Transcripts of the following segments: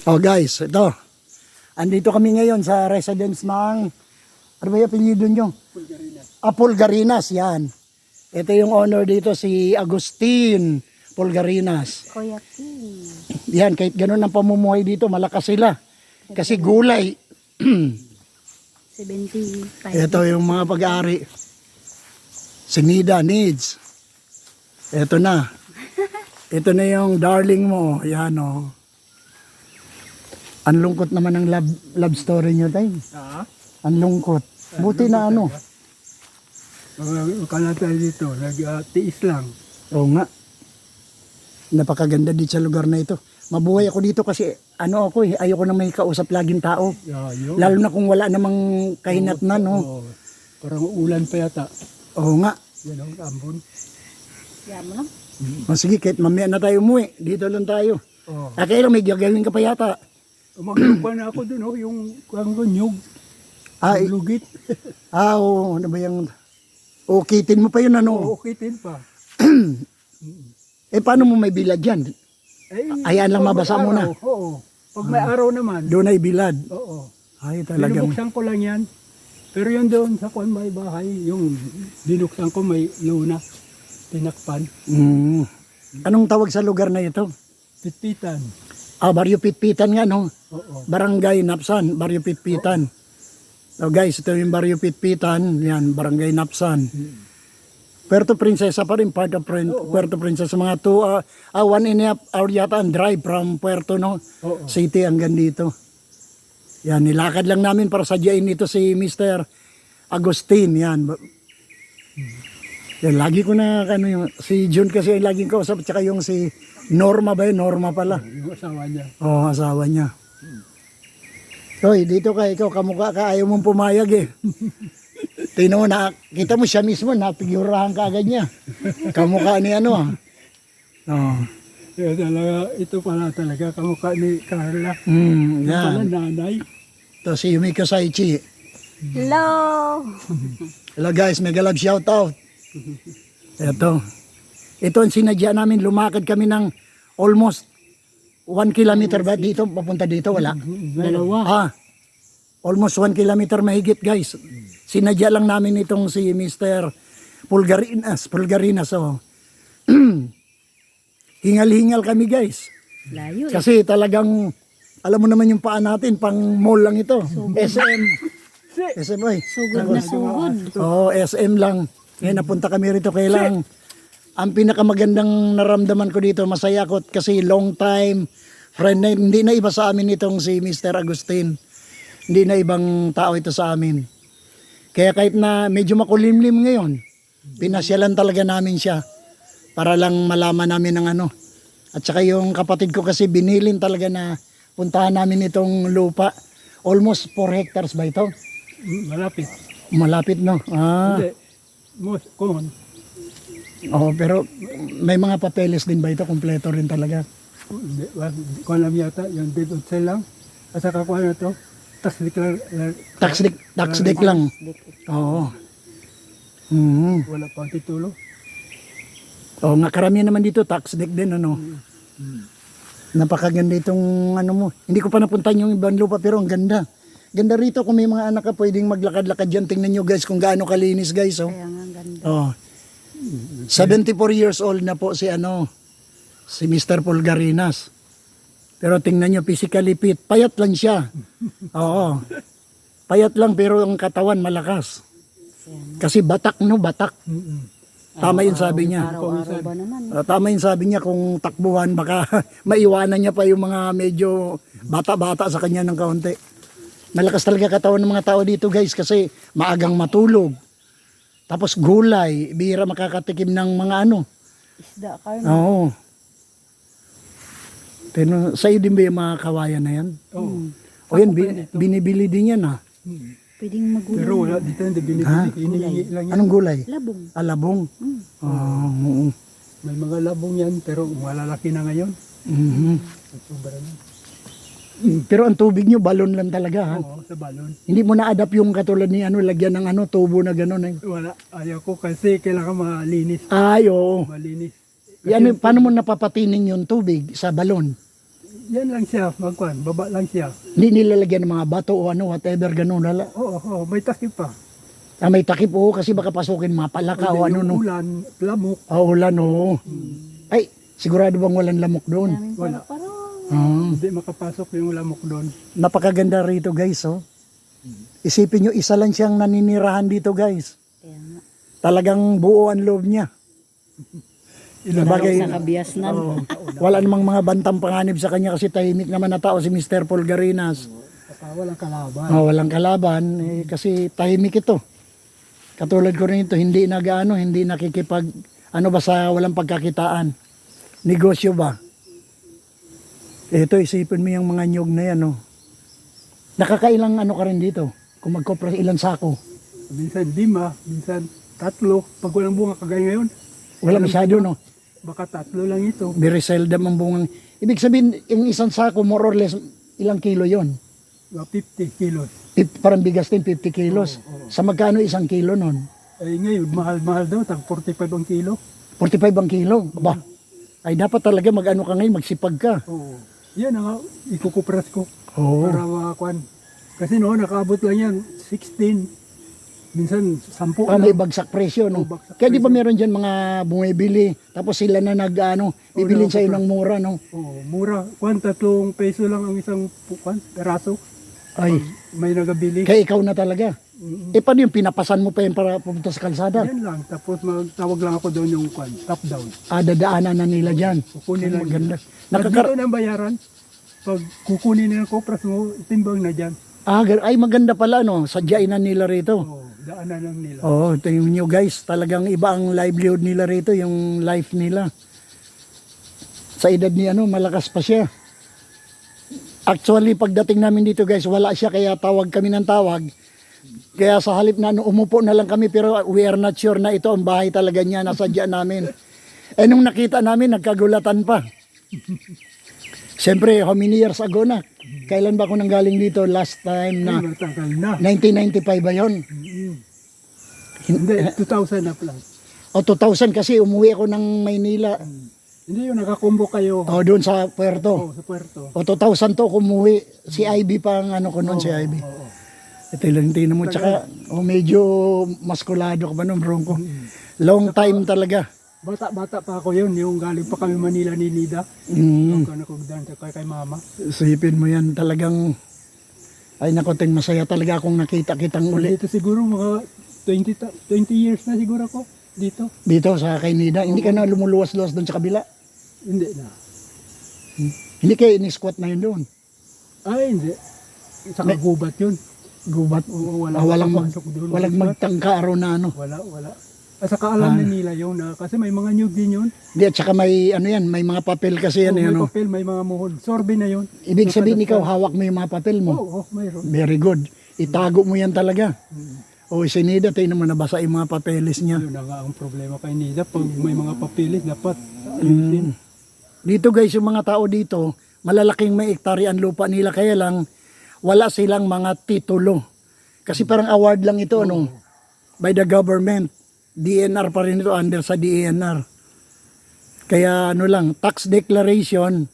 Oh guys, ito. Andito kami ngayon sa residence ng, ano ba yung apelyido nyo? Pulgarinas, yan. Ito yung owner dito, si Agustin Pulgarinas. Kuya King. Yan, kahit ganun ang pamumuhay dito, malakas sila. Kasi gulay. 75. Ito yung mga pag-aari. Si Nida needs. Ito na. Ito na yung darling mo. Yan o. Oh. Ang lungkot naman ng love story nyo, tay. Ang lungkot. Buti na ano. Kala tayo dito, nag-tiis lang. Oo nga. Napakaganda dito sa lugar na ito. Mabuhay ako dito kasi ano ako eh, ayoko na may kausap laging tao. Yun. Lalo na kung wala namang kahinatnan, no? Parang ulan pa yata. Oo nga. Yan ang ambon. Yan mo lang. Sige, kahit mamaya na tayo umuwi. Dito lang tayo. Oh. Kaya lang may gagawin ka pa yata. Maglupa na ako dun, yung nyug. Ay, Lugit. oo, ano ba yung... O, kitin mo pa yun, ano? Ukitin pa. Eh, paano mo may bilad yan? Ayan lang, pag mabasa may mo na. araw, Oo. Pag may araw naman. Doon ay bilad. Oo. Ay, talagang... Binubuksan ko lang yan. Pero yun doon sa kwan may bahay, yung binuksan ko may luna. Tinakpan. Anong tawag sa lugar na ito? Pitpitan. Baryo Pitpitan nga, no? Oo. Barangay Napsan, Baryo Pitpitan. So guys, ito yung Baryo Pitpitan. Yan, Barangay Napsan. Puerto Princesa pa rin, part of Puerto Princesa. Mga 1.5 hour yata ang drive from Puerto, no? City hanggang dito. Yan, nilakad lang namin para sadyain ito si Mr. Agustin. Yan. Yan, lagi ko na, si June kasi yung laging kausap, tsaka yung si Norma ba yun? Norma pala. Yung asawa niya. Oo, asawa niya. Hoy, dito ka, ikaw kamukha ka, ayaw mong pumayag eh. Tino mo, kita mo siya mismo, napigurahan ka agad niya. Kamukha ni ano ah. Oo. Kaya talaga, ito pala talaga kamukha ni Carla. Yung pala Yan. nanay. Ito si Yumiko Saichi. Hello! Hello guys, mega love shout out. Ito. Ito ang sinadya namin, lumakad kami ng almost 1 kilometer ba dito, papunta dito, wala? Dalawa. Almost 1 kilometer mahigit guys. Sinadya lang namin itong si Mr. Pulgarinas. Oh. Hingal-hingal kami guys. Layo eh. Kasi talagang, alam mo naman yung paa natin, pang mall lang ito. SM. SM oy. Sugod na sugod. Oo, SM lang. Ngayon napunta kami rito kailang. Ang pinakamagandang naramdaman ko dito, masaya ako kasi long time friend na, hindi na iba sa amin itong si Mr. Agustin. Hindi na ibang tao ito sa amin. Kaya kahit na medyo makulimlim ngayon, pinasyalan talaga namin siya para lang malaman namin ng ano. At saka yung kapatid ko kasi binilin talaga na puntahan namin itong lupa. Almost 4 hectares ba ito? Malapit. Malapit no? Hindi. Most common. Oo, pero may mga papeles din ba ito? Kompleto rin talaga. Kung alam yata, yung deed of sale lang. At saka kung ano to, tax declare. Tax deck lang. Oo. Wala pang titulo. Oo nga, karamihan naman dito, tax deck din, ano. Napakaganda itong, ano mo. Hindi ko pa napuntahan yung ibang lupa, pero ang ganda. Ganda rito, kung may mga anak ka, pwedeng maglakad-lakad dyan. Tingnan nyo guys, kung gaano kalinis guys, oh. Kaya nga ang ganda. Oh. 74 years old na po si si Mr. Pulgarinas. Pero tingnan nyo, physically fit. Payat lang siya. Oo. Payat lang pero ang katawan malakas. Kasi batak no, batak. Tama yung sabi niya. Araw-araw ba naman? Tama yung sabi niya kung takbuhan baka maiwanan niya pa yung mga medyo bata-bata sa kanya ng kaunti. Malakas talaga katawan ng mga tao dito guys kasi maagang matulog. Tapos gulay, bihira makakatikim ng mga ano. Isda, karne. Oo. Pero sa'yo din ba yung mga kawayan na yan? Oo. O yan, binibili din yan ha. Pwedeng magulang. Pero wala dito, hindi binibili. Hinihingi lang yan. Anong gulay? Labong. Alabong. Oo. May mga labong yan, pero malalaki na ngayon. Sobra na. Pero ang tubig nyo, balon lang talaga ha. Oo, sa balon. Hindi mo na-adapt yung katulad ni lagyan ng tubo na gano'n eh. Wala, ayaw ko kasi kailangan malinis. Ay, oo. Malinis. Yan, paano mo napapatining yung tubig sa balon? yan lang siya, magkuhan, baba lang siya. Hindi nilalagyan ng mga bato o ano, whatever, ganun. Oo, may takip pa. May takip oo, kasi baka pasukin mga palaka o ano, Yung no. ulan, lamok. Ulan, oo. Ay, sigurado bang walang lamok doon? Daming Wala. paro-paro. Hindi makapasok yung lamok doon. Napakaganda rito, guys, oh. Isipin nyo, isa lang siyang naninirahan dito, guys. Kaya nga. Talagang buo ang loob niya. Sabagay, Sa kabiasnan. wala namang mga bantang panganib sa kanya kasi tahimik naman na tao si Mr. Paul Garinas. Saka walang kalaban. Walang kalaban, kasi tahimik ito. Katulad ko rin ito, hindi hindi nakikipag, basta walang pagkakitaan. Negosyo ba? Ito, isipin mo yung mga nyug na yan, oh. Nakakailang ka rin dito? Kung magkopra ilang sako? Minsan 5, minsan 3. Pag walang bunga kagaya ngayon, Wala masyado, no? baka 3 lang ito. Very seldom ang bungang. Ibig sabihin, yung isang sako, more or less, ilang kilo yon? 50 kilos. Parang bigas din, 50 kilos. Sa magkano isang kilo nun? Ay ngayon, mahal-mahal daw, tag 45 ang kilo. 45 ang kilo? Aba, ay dapat talaga mag-ano ka ngayon, magsipag ka. Oo. Yan ang ikukupras ko. Oo. Para makakuan. Kasi noon, nakaabot lang yan, 16. Minsan, 10 May lang. bagsak presyo, no? Oo, bagsak Kaya di ba meron dyan mga bumibili, tapos sila na bibilin sa'yo ng mura, no? Oo, mura. 3 peso lang ang isang peraso. Ay, May nagabili. kaya ikaw na talaga. Paano yung pinapasan mo pa yun para pumunta sa kalsada? Yan lang. Tapos magtawag lang ako doon yung top down. Dadaanan na nila dyan. Kukunin lang. Maganda. Pag dito ng bayaran, pag kukunin nila ko, pras mo, timbang na dyan. Ay, maganda pala, no? Sadyain na nila rito. Oo, daanan lang nila. Oo, tingnan nyo guys, talagang iba ang livelihood nila rito, yung life nila. Sa edad ni malakas pa siya. Actually, pagdating namin dito guys, wala siya kaya tawag kami ng tawag. Kaya sa halip na umupo na lang kami pero we are not sure na ito ang bahay talaga niya, nasadya namin. Nung nakita namin, nagkagulatan pa. Siyempre, how many years ago na? Kailan ba ako nanggaling dito? Last time na, Ay, matagal na. 1995 ba yun? Hindi, 2000 na plus. O 2000 kasi umuwi ako ng Maynila. Hindi yung nakakumbo kayo. O doon sa Puerto. Sa puerto. O 2000 to ako umuwi. Si Ivy pa ang ko noon, si Ivy. Oo. Ito lang tingnan mo. Tsaka medyo maskulado ka ba nung bronco. Long time talaga. Bata-bata pa ako yun, yung galing pa kami Manila ni Nida. Mm. Ang nakugdan sa kay mama. Isipin mo yan talagang, ay naku, masaya talaga akong nakita-kitang uli. Dito siguro mga 20 years na siguro ako dito. Dito sa kay Nida. Hindi ka na lumuluwas-luwas doon sa kabila. Hindi na. Hindi kayo ini-squat na yun doon. Ay, hindi. Saka gubat yun. Gubat. Oo, Walang makapasok doon. magtangka araw na ano. Wala. At saka alam na nila yun na kasi may mga nyug din yun. Hindi, at saka may may mga papel kasi yan. May Ano. papel, may mga muhon. Sorbe na yun. Ibig sabihin ikaw, hawak mo yung mga papel mo. Oo, mayroon. Very good. Itago mo yan talaga. O si Nida, tayo naman nabasa yung mga papeles niya. Yun na nga ang problema kay Nida. Pag may mga papilis, dapat ayusin. Dito guys, yung mga tao dito, malalaking may hektare ang lupa nila. Kaya lang, wala silang mga titulo. Kasi parang award lang ito, by the government. DNR pa rin ito, under sa DNR. Kaya lang, tax declaration,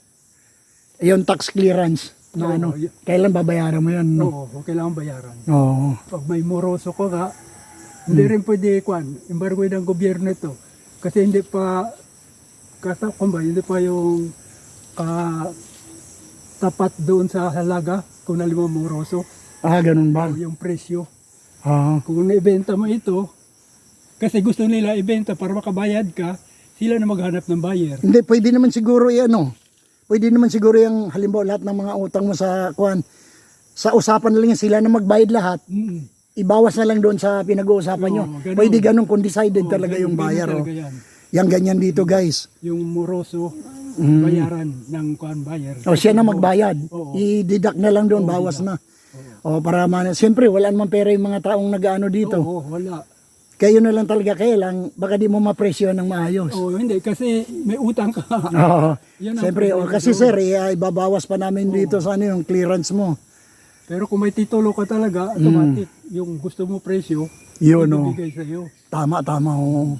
yung tax clearance. Na Oo, kailan babayaran mo yun? No? Oo, kailangan bayaran. Oo. Pag may moroso ko nga, hindi rin pwede embargo ng gobyerno ito. Kasi hindi pa, hindi pa yung tapat doon sa halaga kung nalimang moroso, Ganun ba? yung presyo. Oo. Kung naibenta mo ito, kasi gusto nila ibenta para makabayad ka, sila na maghanap ng buyer. Hindi, pwede naman siguro pwede naman siguro yung halimbawa lahat ng mga utang mo sa sa usapan na lang yan, sila na magbayad lahat. Ibawas na lang doon sa pinag-uusapan nyo. ganun. Pwede ganun kung decided talaga yung buyer. Ganun talaga yan. Yan ganyan dito guys. Yung moroso, bayaran ng buyer. O siya na magbayad. Oo. I-deduct na lang doon, bawas na. O para siyempre wala naman pera yung mga taong nag-ano dito. Oo, wala. Kayo na lang talaga, kaya lang, baka di mo mapresyo ng maayos. Oo, hindi, kasi may utang ka. Oo. Yan ang Siyempre, problema kasi doon. sir, ibabawas pa namin dito sa yung clearance mo. Pero kung may titulo ka talaga, automatic, yung gusto mo presyo, Yun, no. ibibigay sa'yo. Tama, oo.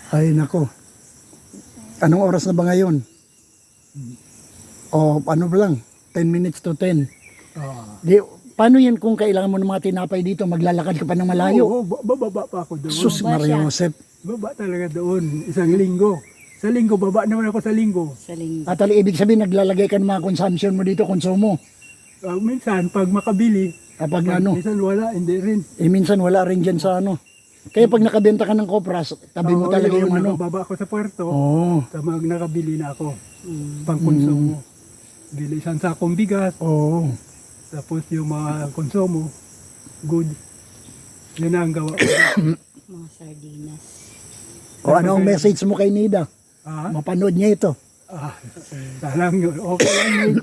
Ay, nako. Anong oras na ba ngayon? O ano ba lang, 10 minutes to 10. Ah. Di, paano yan kung kailangan mo ng mga tinapay dito, maglalakad ka pa ng malayo? Oo, bababa pa ako doon. Sus Maria Josep. Baba talaga doon, isang linggo. Sa linggo, baba naman ako sa linggo. Sa linggo. At ibig sabihin, naglalagay ka ng mga consumption mo dito, konsumo. Minsan, pag makabili, Kapag ano, minsan wala, hindi rin. minsan wala rin dyan sa ano. Kaya pag nakabenta ka ng kopras, tabi mo Oo, talaga yung ano. Nakababa ako sa puerto, Oo. nakabili na ako. Pang-konsumo. Bili isang sakong bigas, Oo. tapos yung mga konsumo, good. Yun na ang gawa ko. Mga sardinas. O ano ang message mo kay Nida? Ah, Mapanood niya ito. salang yun. Okay lang yun.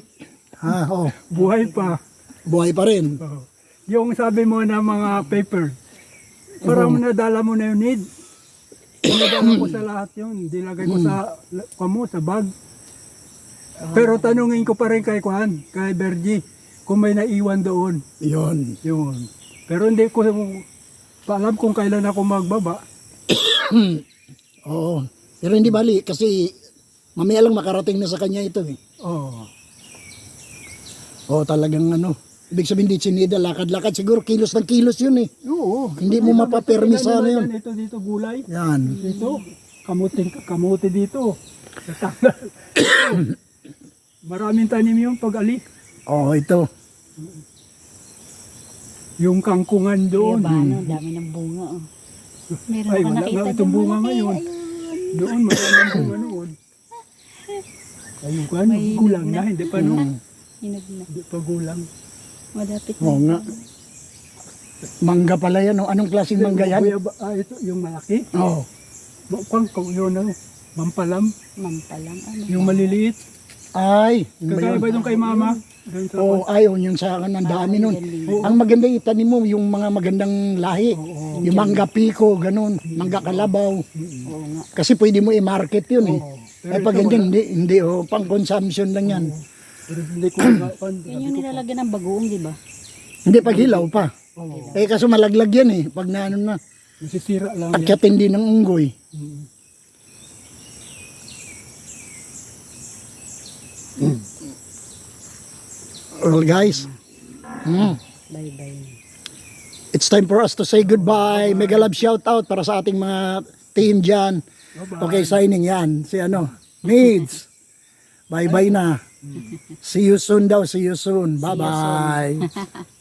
Ha, oh. Buhay pa. Buhay pa rin. Oo. Yung sabi mo na mga paper, parang nadala mo na yun, need. Nadala ko sa lahat yun. Dilagay ko sa bag. Pero tanungin ko pa rin kay Juan, kay Bergie, kung may naiwan doon. Yun. Yun. Pero hindi ko alam kung kailan ako magbaba. Oo. Pero hindi bali kasi mamaya lang makarating na sa kanya ito eh. Oo. Oo, talagang ano. Ibig sabihin di sinida, lakad-lakad. Siguro kilos ng kilos yun eh. Oo. Hindi mo mapapermi sa ano yun. Dito gulay. Yan. Dito, kamuti dito. Natanggal. Maraming tanim yung pag-alis. Oo, ito. Yung kangkungan Kaya doon. ba, ano, dami ng bunga. Oh. Meron Ay, ako wala nakita nga dyan itong bunga malaki. ngayon. Ayun. Doon, maraming bunga noon. Ayun ko, ano, May gulang hinog na, na. hindi pa no? Hinog na. Hindi pa gulang. Malapit na. Oo nga. Mangga pala yan. Oh. Anong klaseng mangga yan? Ito, yung malaki. Oo. Kung yun, ano, mampalam. Mampalang. Ano? Yung maliliit. Ay. Yun ba Kagaya yun? ba yung kay mama? Doon sa Oo, ayaw yung sa akin. Ang dami nun. Oo. Ang maganda itanim mo, yung mga magandang lahi. Yung mangga pico, ganun. Mangga kalabaw. Oo nga. Kasi pwede mo i-market yun eh. Oo. Ay pag ganyan, hindi oh, pang consumption lang yan. Pero hindi ko Yan yung nilalagyan ng bagoong, di ba? Hindi pag hilaw pa. Oo. Eh kaso malaglag yan eh, pag na ano na. Nasisira lang At yan. katindi ng unggoy. Well guys, Bye-bye. it's time for us to say goodbye. Mega love shout out para sa ating mga team dyan. Okay, signing yan. Si ano, Needs. Bye-bye na. See you soon daw, see you soon. Bye-bye.